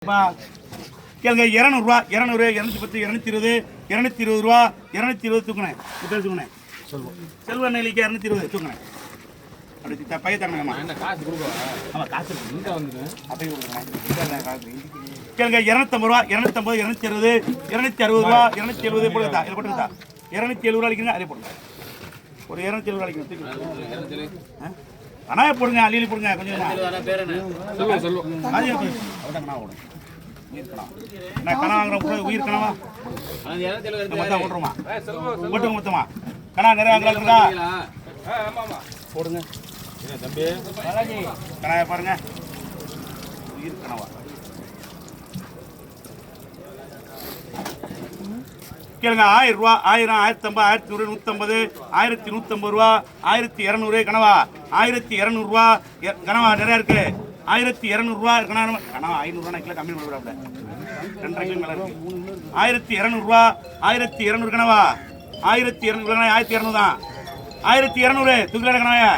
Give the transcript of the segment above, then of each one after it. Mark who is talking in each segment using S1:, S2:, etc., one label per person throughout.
S1: கேளுங்க 200 200 210 220 220 ரூபா 220 தூக்குனேன் பேர் தூக்குனேன் செல்வ நெல்லிக்கு 220 தூக்குனேன் அப்படி பைய தரணுமா
S2: காசு கொடுக்க
S1: ஆமா காசு
S2: இங்க வந்து
S1: அப்படியே கொடுக்குறேன் கேளுங்க 250 ரூபா 250 260 260 ரூபா 270 போடுங்கடா இத போடுங்கடா 270 ரூபா அளிக்கிறீங்க அதே போடுங்க ஒரு 270 ரூபா அளிக்கிறீங்க அண்ணா போடுங்க அள்ளி போடுங்க கொஞ்சம்
S2: பேர் என்ன சொல்லுவோம்
S1: அது அவதான் நான் ஓடும் நான் கணா வாங்குறேன் உயிர் கணவா மொத்தம் ஓட்டுருமா ஓட்டுங்க மொத்தமா கணா நிறைய வாங்குறாங்களா போடுங்க தம்பி கணாய பாருங்க உயிர் கணவா கேளுங்க 1000 ரூபா 1000 1050 1150 1150 ரூபா 1200 கனவா 1200 ரூபா கனவா நிறைய இருக்கு 1200 ரூபா கனவா 500 கிலோ கம்மி பண்ண 2.5 கிலோ மேல இருக்கு 1200 ரூபா 1200 கனவா 1200 கனவா 1200 தான் 1200 தூக்கில கனவா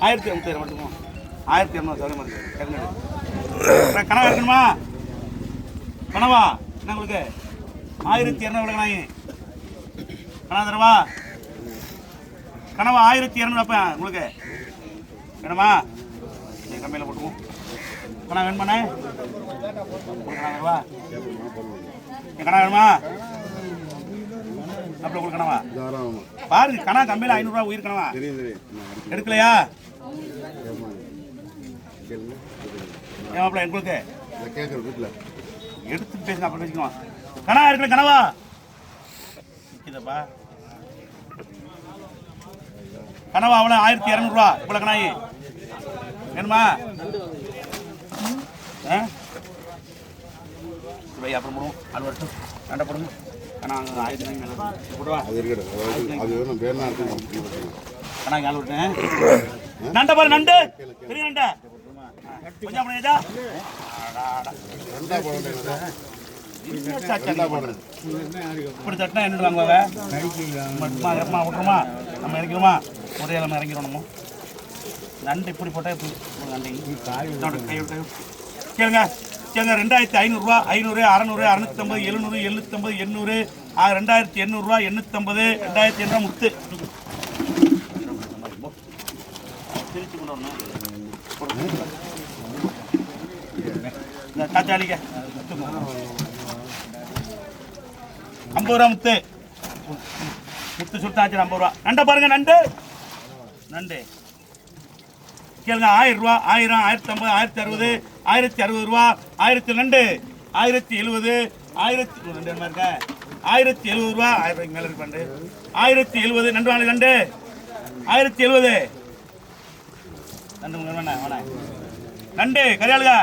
S1: 1200 மட்டும் 1200 சரி மாதிரி கனவா இருக்கணுமா கனவா என்ன உங்களுக்கு 1200 கணாயி கணா தரவா கனவா 1200 அப்ப உங்களுக்கு வேணுமா நீ கம்மியில் போட்டுவோம் கணா வேணுமாண்ணே கணா தரவா என் கணா வேணுமா அப்படி உங்களுக்கு கனவா பாருங்க கணா கம்மியில் 500 ரூபா உயிர் கனவா எடுக்கலையா ஏன் மாப்பிள்ள உங்களுக்கு எடுத்து பேசுங்க அப்புறம் பேசிக்குவோம் கணா இருக்குல்ல கனவா இதப்பா கனவா அவ்வளோ 1200 ரூபா இவ்வளோ கணாயி வேணுமா வை அப்புறம் போடுவோம் அது வரட்டும் ரெண்டை போடுங்க கணா 1000 போடுவா கணா கால் விட்டேன் நண்டை பாரு நண்டு பெரிய நண்டை கொஞ்சம் பண்ணியா இப்படி தட்டினா என்ன வாங்குவாங்க விட்டுருமா நம்ம இறங்கிடுமா ஒரே நம்ம இறங்கிடணுமோ நண்டு இப்படி போட்டால் நண்டு கேளுங்க கேளுங்க 2500 ரூபா 500 600 650 700 750 800 2800 ரூபா 850 2800 ரூபா முத்து திருச்சி கொண்டு வரணும் இந்த காத்தாளிக்க 50 ரூபா முத்து முத்து சுட்டாச்சு 50 ரூபா நண்டை பாருங்க நண்டு நண்டு கேளுங்க 1000 ரூபா 1000 1050 1060 1060 ரூபா 1000 நண்டு 1070 1000 நண்டு என்ன இருக்க 1070 ரூபா 1000 ரூபாய்க்கு மேல இருக்கு நண்டு 1070 நண்டு வாங்க நண்டு 1070 நண்டு வேணா வேணா நண்டு கரையாளுங்க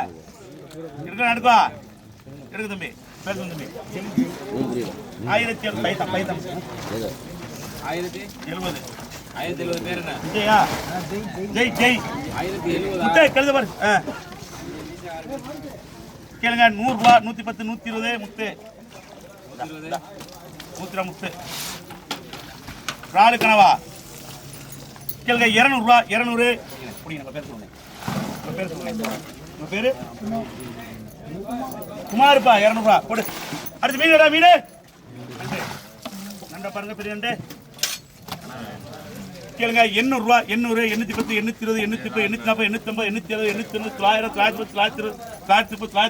S1: இருக்க நடுக்கா இருக்கு தம்பி பேர் தம்பி 1070
S2: பேர் என்ன
S1: விஜயா ஜெய் ஜெய் 1070 முட்டை கழுத பாரு கேளுங்க 100 ரூபா 110 120 முத்து 100 முத்து ராலு கனவா கேளுங்க 200 ரூபா 200 புடி நம்ம பேர் சொல்லுங்க நம்ம பேர் சொல்லுங்க நம்ம பேரு குமார்ப்பா 200 ரூபா போடு அடுத்து மீனடா மீன் நண்டை பாருங்க பெரிய நண்டு கேளுங்க 800 ரூபா 800 810 820 830 840 850 870 870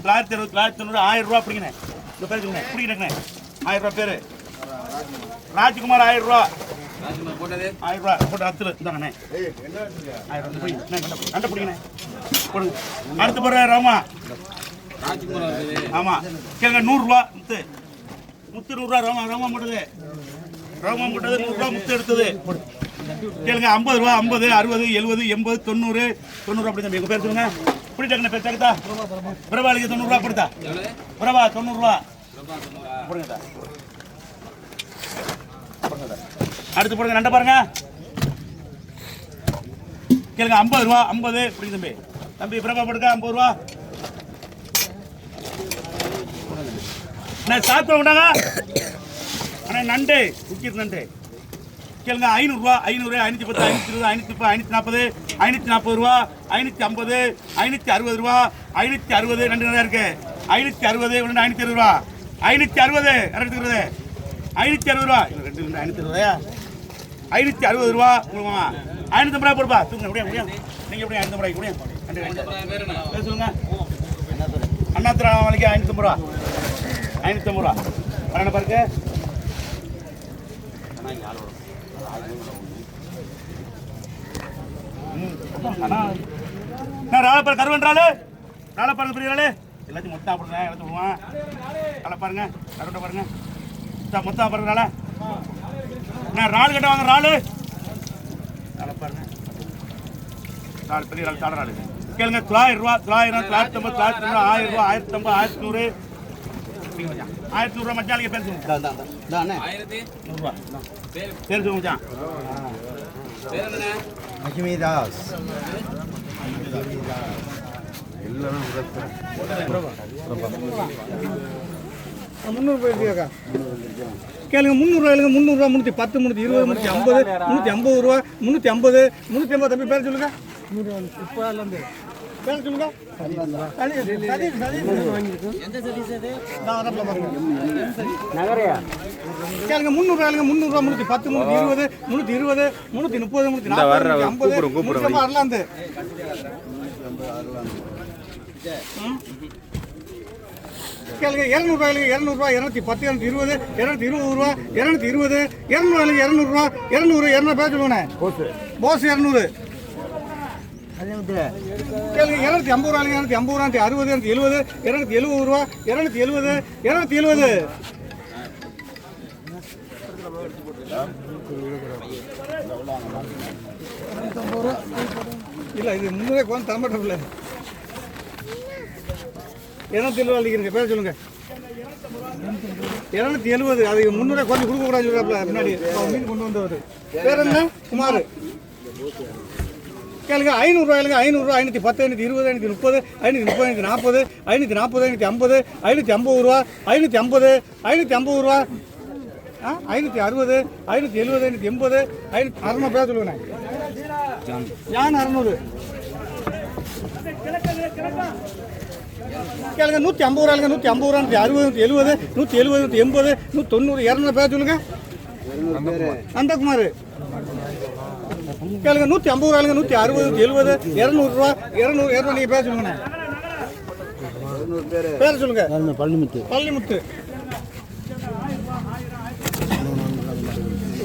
S1: 900 940 1000 ரூபா பிடிங்கண்ணே இந்த பேர் சொல்லுங்க பிடிக்கிறேங்கண்ணே 1000 ரூபா பேரு ராஜ்குமார் 1000 ரூபா 1000 ரூபா போட்டு அத்துல இந்தாங்கண்ணே 1000 ரூபா நண்டை பிடிங்கண்ணே போடுங்க அடுத்து போடுற ராமா ஆமா கேளுங்க 100 ரூபா முத்து முத்து 100 ரூபா ரோமா போட்டது ரோமா போட்டது 100 ரூபா முத்து எடுத்தது கேளுங்க 50 ரூபா 50 60 70 80 90 90 அப்படி தம்பி உங்க பேர் சொல்லுங்க பிடிச்சாங்கண்ணே பேர் சாக்குதா பிரபாலிக்கு 90 ரூபா பிடித்தா பிரபா 90 ரூபா போடுங்க அடுத்து போடுங்க நண்டை பாருங்க கேளுங்க 50 ரூபா 50 பிடிங்க தம்பி தம்பி பிரபா போடுங்க 50 ரூபா சாப்பிட விட்டாங்க ஆனால் நண்டு முக்கிய நண்டு கேளுங்க 500 ரூபா 500 510 520 530 540 540 ரூபா 550 560 ரூபா 560 2 நிறைய இருக்கு 560 1 560 ரூபா 560 எடுத்துக்கிறது 560 ரூபா 2 560 ரூபாயா 560 ரூபா உங்களுக்கு 550 ரூபா போடுப்பா தூங்க முடியும் நீங்க எப்படி 550 ரூபாய்க்கு முடியும் சொல்லுங்க அண்ணாத்திரா நாளைக்கு 550 ரூபா 550 ரூபா என்ன பாருங்க ராளப்பாரு கருவன்றாளு ராளப்பாருங்க பெரியறாளு எல்லாத்தையும் மொத்தம் போடுறேன் எடுத்து விடுவான் ராளை பாருங்க கருவட்டை பாருங்க மொத்தம் பாருங்க நான் ராடு கட்ட வாங்க ராளு ராளை பாருங்க ராடு பெரிய ராள் சாட ராடு கேளுங்க 900 ரூபா 900 950 950 1000 ரூபா 1050 1100 1100 ரூபா மச்சான் பேர் சொல்லுங்க 1100 ரூபா பேர் சொல்லுங்க மச்சான்
S3: லட்சுமிதாஸ்
S4: கேளுங்க 300 ரூபாய் 300 ரூபா 310 320 350 ரூபா 350 350 தம்பி பேர் சொல்லுங்க பேர் சொல்லுங்க கேளுங்க 300 ரூபாய் 300 ரூபா 310 320 320 330 340 வரலாந்து கேளுங்க 200 ரூபாய் 200 ரூபா 210 220 ரூபா 220 200 ரூபா 200 பேர் சொல்லுங்க போஸ் 200 கேளுங்க 250 ரூபாய் 250 ரூபா 60 270 ரூபா 270 இல்ல இது முன்னே கொஞ்சம் தரமாட்டல 270 அடிக்கிறீங்க பேர் சொல்லுங்க 270 அது 300 கொஞ்சம் கொடுக்க கூடாது சொல்றாப்ல முன்னாடி மீன் கொண்டு வந்தவர் பேர் என்ன குமார் கேளுங்க 500 ரூபாய் 500 ரூபா 510 520 530 530 540 550 ரூபா 550 550 ரூபா 560 570 580 500 பேர் சொல்லுங்க ஜான் 600 கேளுங்க 150 ரூபாய் 150 ரூபா 160 170 170 180 200 பேர் சொல்லுங்க நந்தகுமார் கேளுங்க 150 ரூபாய் 160 170 200 ரூபா 200 நீங்க பேர் சொல்லுங்க பேர் சொல்லுங்க பள்ளிமுத்து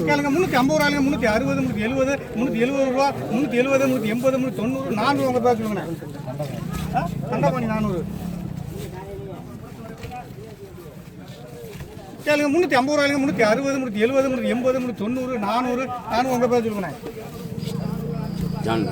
S4: கேளுங்க 350 ரூபாய் 360 370 ரூபா 370 380 390 400 உங்க பேர் சொல்லுங்க கண்டபாணி 400 கேளுங்க 350 ரூபாய் 360 370 380 390 400 உங்க பேர் சொல்லுங்க ஜான்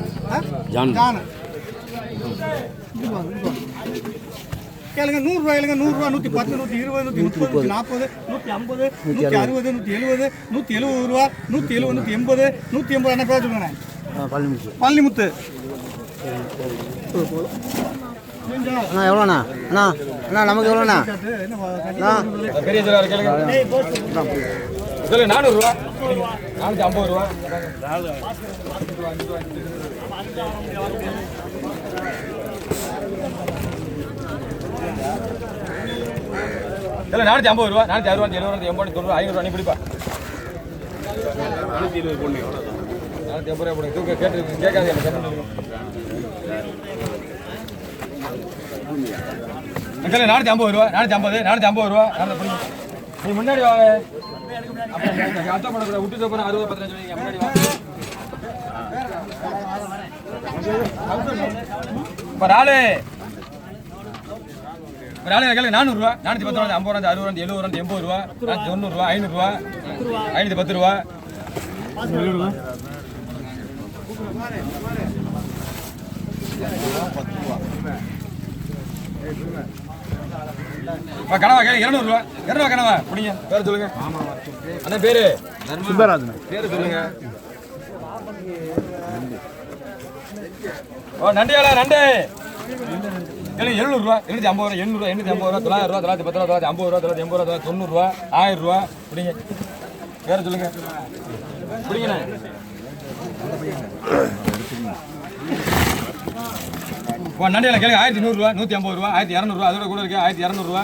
S4: கேளுங்க 100 ரூபாய் 100 ரூபா 110 120 130 140 150 160 170 170 ரூபா 170 180 என்ன பேர் சொல்லுங்க பள்ளிமுத்து
S3: அண்ணா எவ்வளோண்ணா நமக்கு எவ்வளோண்ணா
S2: பெரிய சொல்லுங்க கேளுங்க 400 ரூபா 450 ரூபா இல்லை 450 ரூபா 460 ரூபா 70 ரூபா 80 90 500 ரூபா நீ பிடிப்பா 420 பொண்ணு 450 ரூபா போடுங்க தூக்க கேட்காதீங்க இல்லை 450 ரூபா 450 ரூபா நீ முன்னாடி வாங்க அர்த்தம் பண்ணக்கூடாது விட்டு போகிறேன் 60 15 வைங்க முன்னாடி வாங்க இப்போ ராளு கேளுங்க 400 ரூபா 410 ரூபா 50 ரூபா 60 ரூபா 70 ரூபா 80 ரூபா 90 ரூபா 500 ரூபா 510 ரூபா கனவா கேளு 200 ரூபா கனவா பிடிங்க பேர் சொல்லுங்க அண்ணா பேரு சுப்பராஜன் பேரு சொல்லுங்க ஓ நண்டியாளா நண்டு கேளு 700 ரூபா 750 ரூபா 800 ரூபா 850 ரூபா 900 ரூபா 910 ரூபா 950 ரூபா 980 ரூபா 1000 ரூபா பிடிங்க பேர் சொல்லுங்க பிடிங்கண்ணே நண்டியில் கேளுங்க 1100 ரூபா 150 ரூபா 1200 ரூபா அதோட கூட இருக்கு 1200 ரூபா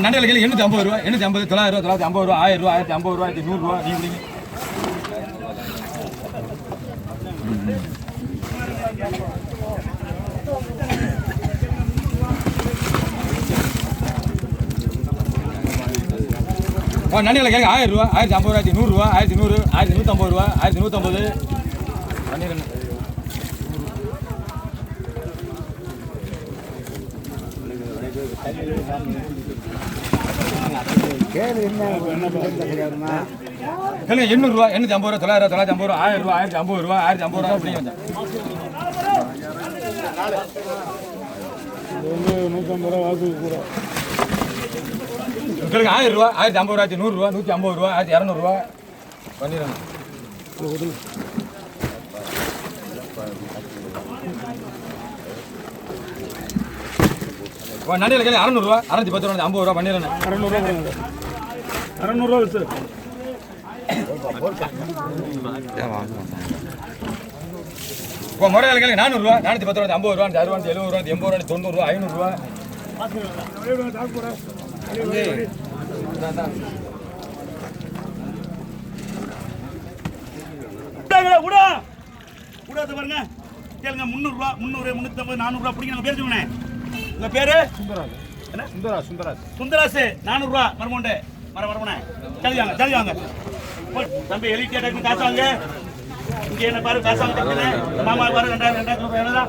S2: நண்டியில் கேளுங்க 850 ரூபா 850 900 ரூபா 950 ரூபா 1000 ரூபா 1050 ரூபா 100 ரூபா நீ பிடிங்க நண்டியில் கேட்க 1000 ரூபா 1050 ரூபா 100 ரூபா 1100 1150 ரூபா 1150 பண்ணிடுறேன் கேளுங்க 800 ரூபா 850 ரூபா 900 950 ரூபா 1000 ரூபா 1050 ரூபா 1050 ரூபா அப்படிங்க வந்தேன்
S4: 150 ரூபா வாக்கு கூட
S2: கேளுங்க 1000 ரூபா 1050 ரூபா 100 ரூபா 150 ரூபா 1200 ரூபா பண்ணிடுறேன் நண்டியில் கேள்வி 600 ரூபா 610 ரூபா 50 ரூபா பண்ணிடுறேன்
S4: 600 ரூபா சார்
S2: முறையில் கேள்வி 400 ரூபா 410 ரூபா 50 ரூபா 60 ரூபா 70 ரூபா 80 ரூபா 90 ரூபா 500 ரூபா
S1: பாருங்க கேளுங்க 300 ரூபா 300 350 400 ரூபா பிடிங்க பேர் சொல்லுங்க உங்க பேரு சுந்தராஸ் 400 ரூபா மரமோண்டே மரமோனே ஜல்தியாங்க தம்பி எலிட்டியா டக்கு காசு வாங்க இங்க என்ன பாரு காசு வாங்க மாமா பாரு 2000 ரூபாய் என்னடா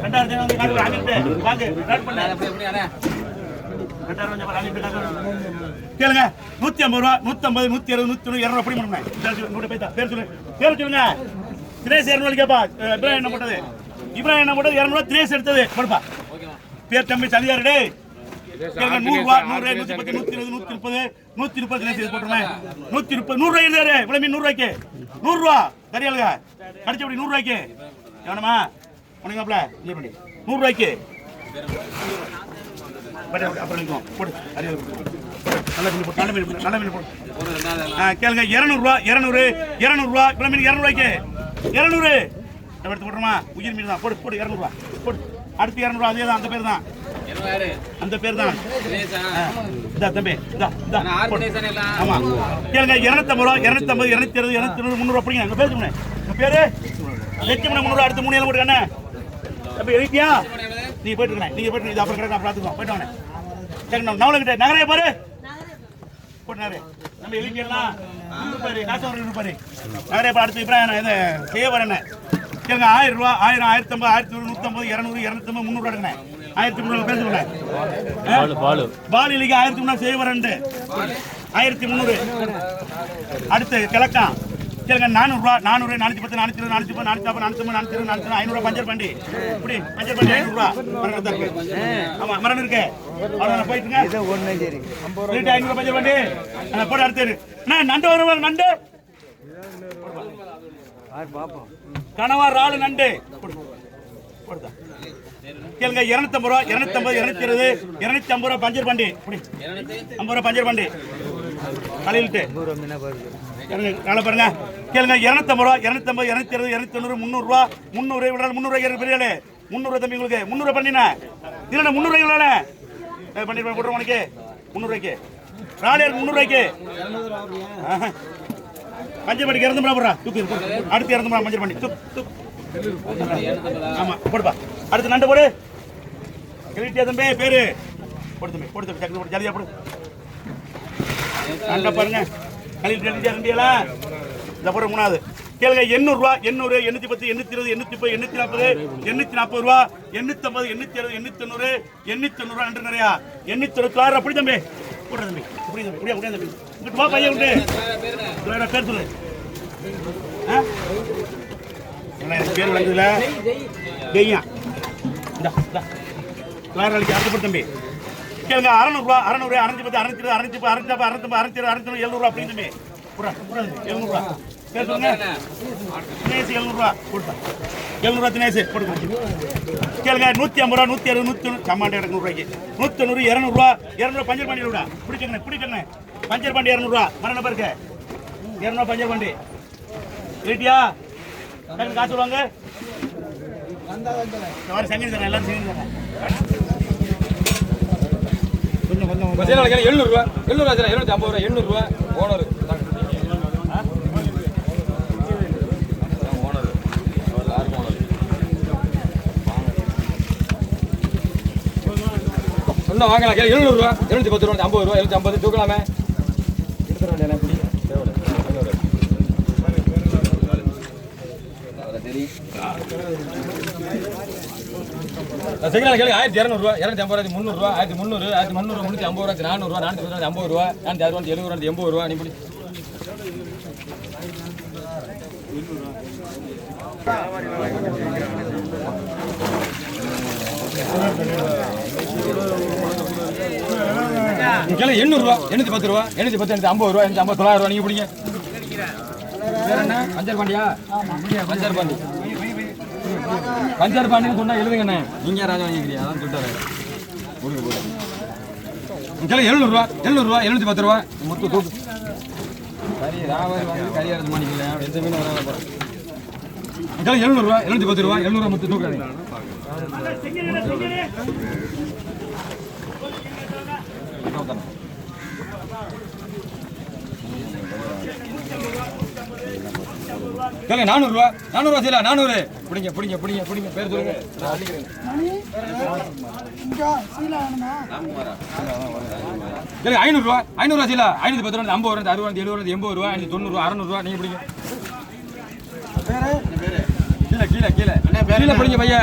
S1: 2000 வந்து காசு வாங்க ஸ்டார்ட் பண்ணு கேளுங்க 150 ரூபா 150 160 170 190 200 அப்படி பண்ணுங்க பேர் சொல்லுங்க திரேஸ் 200 கேப்பா இப்ராஹிம் என்ன போட்டது 200 திரேஸ் எடுத்தது கொடுப்பா பேர் தம்பி சலியாரு டேய் கேளுங்க 100 ரூபா 100 110 120 130 திரேஸ் போட்டுறேன் 130 100 ரூபாய் எழுதாரு இவ்வளவு மீன் 100 ரூபாய்க்கு 100 ரூபா சரியாளுங்க கடிச்சபடி 100 ரூபாய்க்கு வேணுமா உனக்கு அப்பல இல்ல பண்ணி 100 ரூபாய்க்கு அப்புறம் போடு நல்ல மீன் போடு கேளுங்க 200 ரூபா 200 ரூபா இவ்வளவு மீன் 200 ரூபாய்க்கு 200 எடுத்து போடுறோமா உயிர் மீன் தான் போடு 200 ரூபா போடு அடுத்து 200 ரூபா அதே தான் அந்த பேர் தான் இந்த தம்பி ஆமா கேளுங்க 250 ரூபா 250 260 270 300 அப்படிங்க அங்க பேசுங்க உங்க பேரு லட்சுமண 300 அடுத்து 3 போட்டு கண்ணே தம்பி எழுதியா நீ போயிட்டு இருக்கேன் நீங்க போயிட்டு இது அப்புறம் கரெக்டா பார்த்துக்கோ போயிட்டு வாங்க சரி நவல கிட்ட நகரே பாரு போட்டாரு நம்ம எழுதிடலாம் பாரு காசு வரணும் பாரு நகரே அடுத்து இப்ராஹிம் இதை செய்ய வரேன் கேளுங்க 1000 ரூபா 1000 1050 1150 200 250 300 எடுக்கணே 1300 பேசுறேன் பால் இல்லைங்க 1300 செய்ய வரேன் 1300 அடுத்து கிழக்கா கேளுங்க 400 ரூபா 400 410 420 440 450 440 450 500 பஞ்சர் பண்ணி இப்படி பஞ்சர் பண்ணி 500 ரூபா மரணம் இருக்கு ஆமா மரணம் இருக்கு அவ்வளவு போயிட்டுங்க இது ஒண்ணே சரி 500 பஞ்சர் பண்ணி போட அடுத்து நான் நண்டு வருவாங்க நண்டு பாப்போம் கனவா ராளு நண்டு போடுதா கேளுங்க 250 ரூபா 250 220 250 ரூபா பஞ்சர் பண்ணி இப்படி 50 ரூபா பஞ்சர் பண்ணி கலையிட்டு நல்லா பாருங்க கேளுங்க 250 ரூபா 250 220 290 300 ரூபா 300 இவ்வளவு 300 ரூபாய்க்கு பெரியலே 300 தம்பி உங்களுக்கு 300 பண்ணினா இல்ல 300 ரூபாய்க்கு இல்ல பண்ணி போடுறோம் உனக்கு 300 ரூபாய்க்கு ராலியர் 300 ரூபாய்க்கு பஞ்சர் பண்ணி 200 ரூபா போடுறா தூக்கு அடுத்து 200 ரூபா பஞ்சர் பண்ணி தூக்கு ஆமா போடுப்பா அடுத்து நண்டு போடு கிளிட்டியா தம்பி பேரு போடு தம்பி போடு டக்கு போடு ஜாலியா போடு நண்டை பாருங்க கழிட்டு ரெண்டியலா இந்த போற மூணாவது கேளுங்க 800 ரூபா 800 810 820 830 840 ரூபா 850 860 890 890 நண்டு நிறையா 896 அப்படி தம்பி போடுற தம்பி இப்படி தம்பி இப்படியா தம்பி இங்கிட்டு வா பையன் உண்டு பேர் சொல்லு பேர் விளங்குதுல தெய்யா இந்த கிளாரலிக்கு அடுத்து போடு தம்பி கேளுங்க 600 ரூபா 600 610 620 650 650 700 ரூபா அப்படி தம்பி புறா 700 ரூபா பேசுங்க தினேஷ் 700 ரூபா கொடுத்தா 700 ரூபா தினேஷ் கொடுங்க கேளுங்க 150 ரூபா 160 190 சம்மாண்டே 100 ரூபாய்க்கு 190 200 ரூபா 200 பஞ்சர் பண்ணி விடா பிடிக்கங்க பஞ்சர் பண்டி 200 ரூபா மரண பேருக்கு 200 பஞ்சர் பண்டி ரேட்டியா காசு சொல்லுவாங்க சங்கி தரேன் எல்லாரும் சங்கி தரேன்
S2: கொஞ்சம் 700 ரூபா 750 ரூபா 800 ரூபா ஓனர் சொன்ன வாங்கலாம் 700 ரூபா 710 ரூபா 50 ரூபா 750 தூக்கலாமே எடுத்துட வேண்டியது எப்படி சிக்னல் கேள்வி 1200 ரூபா 250 300 ரூபா 1300 1300 350 ரூபா 400 ரூபா 450 ரூபா 460 ரூபா 70 ரூபா 80 ரூபா நீ இப்படி கேள்வி 800 ரூபா 810 ரூபா 810 50 ரூபா 850 900 ரூபா நீங்க பிடிங்க வேற என்ன பஞ்சர் பாண்டியா பஞ்சர் பாண்டி பஞ்சார் பாண்டின்னு சொன்னா எழுதுங்கண்ணே நீங்க ராஜா வாங்கிக்கிறீங்க அதான் சொல்லிட்டாரு கொடுங்க போடு 700 ரூபா 710 ரூபா மொத்தம் தூக்கு சரி ராவாரி வாங்கி கறி அரைச்சு மாட்டிக்கல எந்த மீன் வராத போறேன் 700 ரூபா 710 ரூபா 700 ரூபா மொத்தம் தூக்குறாங்க கேளுங்க 400 ரூபா 400 ரூபா சீலா 400 பிடிங்க பிடிங்க பிடிங்க பிடிங்க பேர் சொல்லுங்க நான் அடிக்கிறேன் கேளுங்க 500 ரூபா 500 ரூபா சீலா 510 ரூபா 50 ரூபா 60 ரூபா 70 ரூபா 80 ரூபா 90 ரூபா 600 ரூபா நீங்க பிடிங்க கீழே கீழே கீழே கீழே பிடிங்க பையா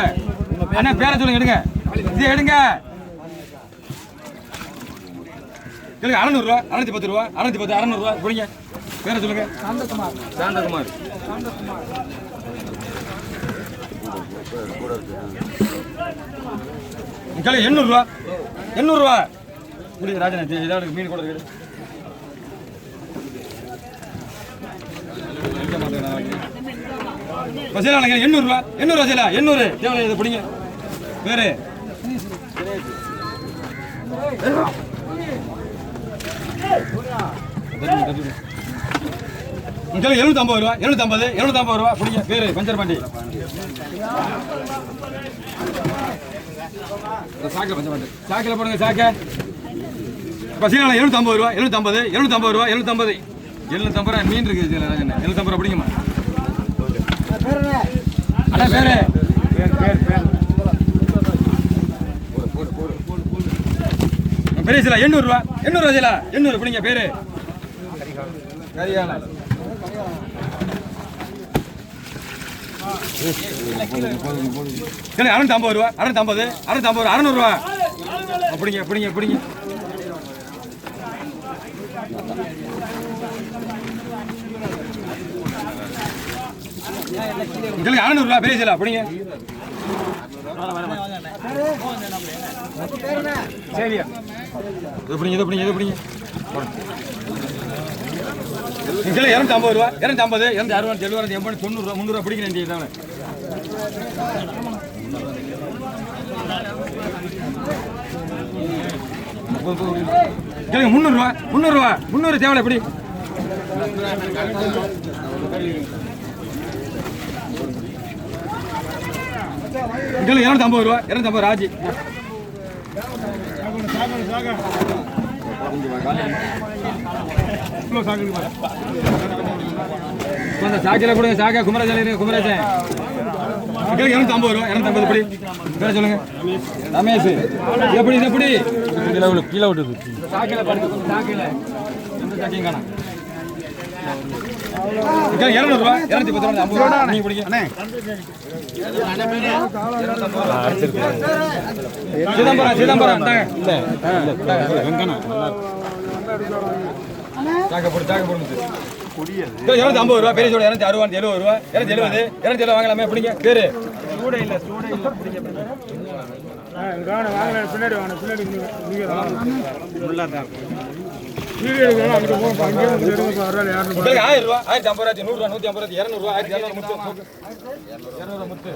S2: அண்ணா பேரை சொல்லுங்க எடுங்க இது எடுங்க கேளுங்க 600 ரூபா 610 ரூபா 610 600 ரூபா பிடிங்க பேரை சொல்லுங்க சாந்தகுமார் கேளு 800 ரூபா 800 ரூபா புரியுது ராஜனா ஏதாவது மீன் கூட கேடு பசேலா 800 ரூபா 800 ரூபா சேலா 800 தேவலை இதை பிடிங்க பேரு கேளு 750 ரூபா 750 ரூபா பிடிங்க பேரு பஞ்சர் பாண்டி சாக்கில் பஞ்சர் பாண்டி சாக்கில் போடுங்க சாக்க பசீலா 750 ரூபா 750 ரூபா 750 ரூபா மீன் இருக்குது 750 ரூபா பிடிங்கம்மா அண்ணா பேரு பெரிய சிலா 800 ரூபா 800 ரூபா சிலா 800 பிடிங்க பேரு கரியானா கேளு 650 ரூபா 650 600 ரூபா பிடிங்க பிடிங்க பிடிங்க கேளு 600 ரூபா பெரிய சிலா பிடிங்க சரியா இது பிடிங்க இது பிடிங்க இது பிடிங்க கிலோ 250 ரூபா 250 260 70 80 90 ரூபா 300 ரூபா பிடிக்கிறேன் கேளுங்க 300 ரூபா 300 ரூபா 300 தேவலை எப்படி கேளுங்க 250 ரூபா 250 ராஜி சாக்கில கொடுங்க சாக்கா குமராஜன் குமராஜன் 250 ரூபா 250 படி பேர சொல்லுங்க ரமேஷ் எப்படி இது எப்படி கீழே விட்டுது சாக்கில படுத்து சாக்கில எந்த சாக்கியும் காணோம் 200 ரூபா 210 ரூபா 50 ரூபா நீங்க பிடிங்க அண்ணே சிதம்பரம் இல்ல வெங்கனா சாக்க போடுங்க 250 ரூபா பெரிய சோட 260 70 ரூபா 270 வாங்கலாமே பிடிங்க பேரு சூட இல்ல பிடிங்க பின்னாடி வாங்க பின்னாடி நீங்க 1000 ரூபா 1050 ரூபா 100 ரூபா 150 ரூபா 200 ரூபா 1200 முத்து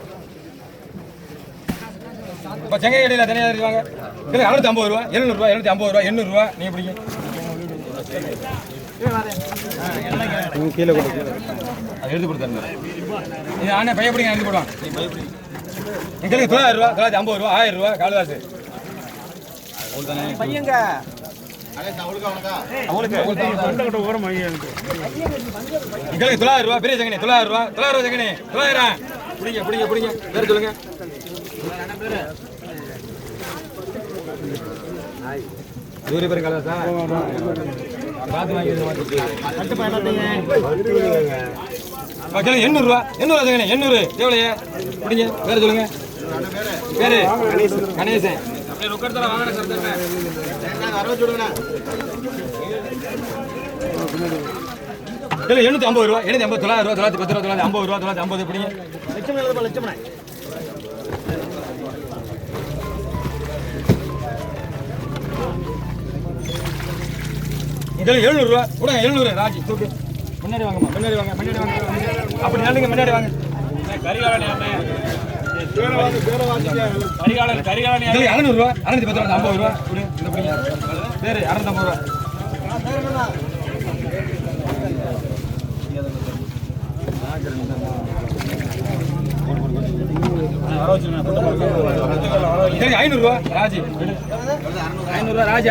S2: இப்ப செங்கை கடையில தனியா இருக்காங்க 650 ரூபா 700 ரூபா 750 ரூபா 800 ரூபா நீங்க பிடிங்க
S3: கீழே கொடுத்து
S2: அதை எடுத்து கொடுத்தாருங்க இது ஆனே பையன் பிடிங்க எடுத்து போடுவான் எங்களுக்கு 900 ரூபா 950 ரூபா 1000 ரூபா காலதாசு
S3: பையங்க
S2: எங்களுக்கு 900 ரூபா பெரிய சங்கனி 900 ரூபா சங்கனி 900 பிடிங்க பேர் சொல்லுங்க தூரி பேர் காலதாசா பார்த்து வாங்கி 800 ரூபா சங்கனி 800 எவ்வளவு பிடிங்க பேர் சொல்லுங்க பேரு கணேசன் அப்படியே ரொக்கத்துல வாங்கற சர்தங்க 750 ரூபா 750 900 ரூபா 910 ரூபா 950 ரூபா 950 பிடிங்க
S4: லட்சம் எழுதுப்பா லட்சம்
S2: உங்களுக்கு 700 ரூபா கொடுங்க 700 ராஜி தூக்கு முன்னாடி வாங்கம்மா முன்னாடி வாங்க அப்படி நல்லுங்க முன்னாடி வாங்க கரிகாலனே கரிகாலன் 600 ரூபா 610 ரூபா 50 ரூபா கொடுங்க இந்த பிடிங்க சரி 650 ரூபா ஐநூறு ரூபா ராஜி 500 ரூபா ராஜி